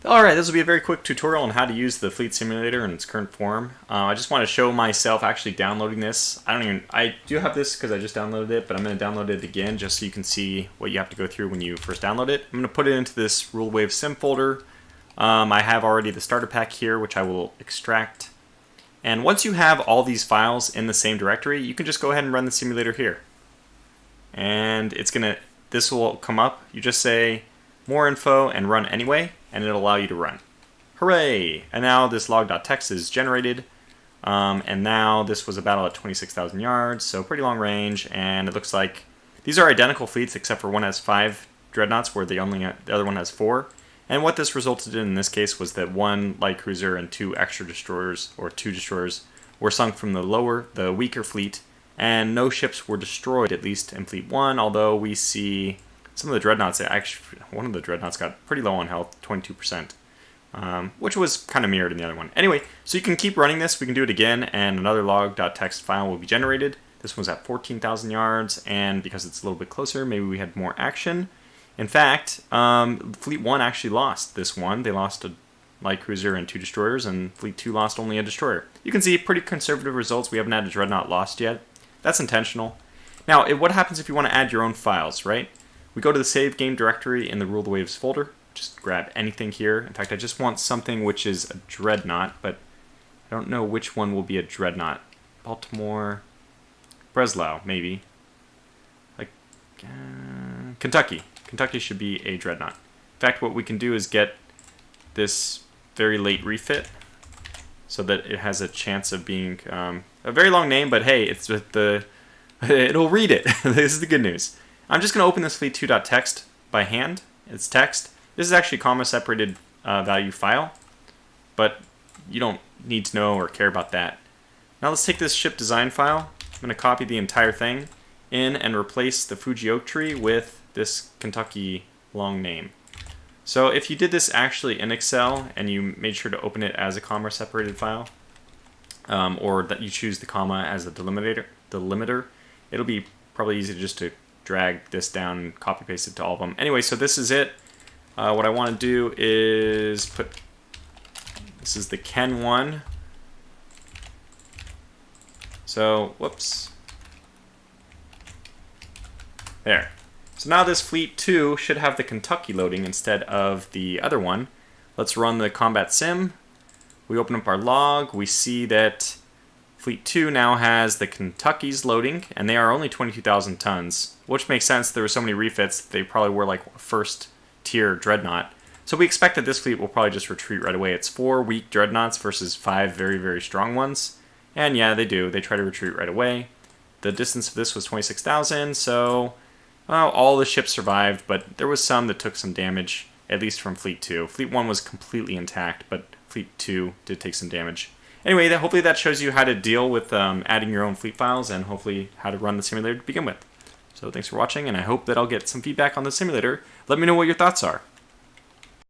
Alright, this will be a very quick tutorial on how to use the Fleet Simulator in its current form. I just want to show myself actually downloading this. I do have this because I just downloaded it, but I'm going to download it again just so you can see what you have to go through when you first download it. I'm going to put it into this RuleWave Sim folder. I have already the starter pack here, which I will extract. And once you have all these files in the same directory, you can just go ahead and run the simulator here. And this will come up. You just say more info and run anyway, and it'll allow you to run. Hooray! And now this log.txt is generated, and now this was a battle at 26,000 yards, so pretty long range, and it looks like these are identical fleets except for one has 5 dreadnoughts where the other one has 4. And what this resulted in this case was that 1 light cruiser and 2 extra destroyers, or 2 destroyers, were sunk from the weaker fleet, and no ships were destroyed, at least in Fleet 1, although we see some of the dreadnoughts, actually, one of the dreadnoughts got pretty low on health, 22%, which was kind of mirrored in the other one. Anyway, so you can keep running this, we can do it again, and another log.txt file will be generated. This one's at 14,000 yards, and because it's a little bit closer, maybe we had more action. In fact, Fleet 1 actually lost this one. They lost a light cruiser and 2 destroyers, and Fleet 2 lost only a destroyer. You can see pretty conservative results. We haven't had a dreadnought lost yet. That's intentional. Now, what happens if you want to add your own files, right? We go to the save game directory in the Rule the Waves folder. Just grab anything here. In fact, I just want something which is a dreadnought, but I don't know which one will be a dreadnought. Baltimore, Breslau, maybe. Like, Kentucky. Kentucky should be a dreadnought. In fact, what we can do is get this very late refit so that it has a chance of being a very long name, but hey, it's with it'll read it. This is the good news. I'm just going to open this fleet2.txt by hand. It's text. This is actually a comma-separated value file, but you don't need to know or care about that. Now let's take this ship design file. I'm going to copy the entire thing in and replace the Fuji oak tree with this Kentucky long name. So if you did this actually in Excel and you made sure to open it as a comma-separated file, or that you choose the comma as the delimiter, it'll be probably easy just to drag this down and copy paste it to all of them. Anyway, so this is it. What I want to do is this is the Ken one. So, whoops. There. So now this Fleet 2 should have the Kentucky loading instead of the other one. Let's run the combat sim. We open up our log. We see that Fleet 2 now has the Kentuckys loading, and they are only 22,000 tons, which makes sense. There were so many refits, they probably were like a first-tier dreadnought. So we expect that this fleet will probably just retreat right away. It's 4 weak dreadnoughts versus 5 very, very strong ones. And yeah, they do. They try to retreat right away. The distance of this was 26,000, so all the ships survived, but there was some that took some damage, at least from Fleet 2. Fleet 1 was completely intact, but Fleet 2 did take some damage. Anyway, hopefully that shows you how to deal with adding your own fleet files and hopefully how to run the simulator to begin with. So thanks for watching, and I hope that I'll get some feedback on the simulator. Let me know what your thoughts are.